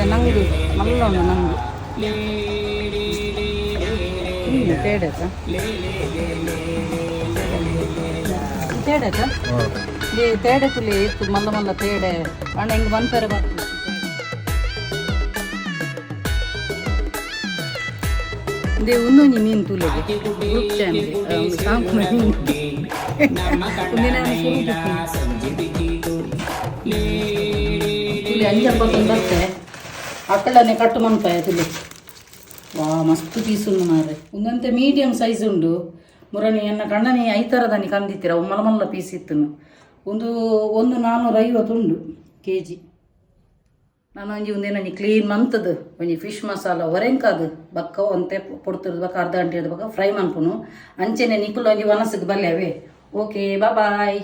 ನಂಗು ಮಲ್ಲ ಉಂಡು ನಂಗು ತೇಡತ ತೇಡತ ತೇಡತುಲಿ ಇತ್ತು ಮಲ್ಲ ಮಲ್ಲ ತೇಡೆ ಅಣ್ಣ ಹಿಂಗೆ ಮನ್ಪೆರೆ ಬರ್ತದೆ ಇದೇ ಒಂದೊಂದು ಮೀನು ತುಲೆಗೆ ಗ್ರೂಪ್ ಚಾನಲ್ಗೆ ಸಾಂಕು ತುಲಿ ಅಂಜಪ್ಪತ್ತೊಂದು ಬರ್ತೆ ಅಕ್ಕಳನ್ನೇ ಕಟ್ಟು ಮನ್ಪಾಯ ತುಲಿ ವಾ ಮಸ್ತ್ ಪೀಸ್ ಉಂಡು ಮಾರೆ ಒಂದಂತೆ ಮೀಡಿಯಂ ಸೈಜ್ ಉಂಡು ಮುರಣಿ ಎನ್ನ ಕಣ್ಣನಿ ಐತರದನಿ ಕಂದಿತ್ತೀರ ಮಲ್ಲ ಮಲ್ಲ ಪೀಸ್ ಇತ್ತು ಒಂದು 450 ಉಂಡು kg ನಾನು ಒಂದೇನಿ ಕ್ಲೀನ್ ಮಂತದ್ದು ಒಂಜಿ ಫಿಶ್ ಮಸಾಲ ಒರೆಂಕಾದು ಬಕ್ಕ ಒಂತೆ ಪೊಡ್ತದ ಬಕ್ಕ ಅರ್ಧ ಗಂಟೆ ಬಕ್ಕ ಫ್ರೈ ಮನ್ಪುನು ಅಂಚೆನೆ ನಿಕ್ಕುಲು ಒಂಜಿ ವನಸಕ್ಕೆ ಬಲ್ಲೆವೇ ಓಕೆ ಬಾಯ್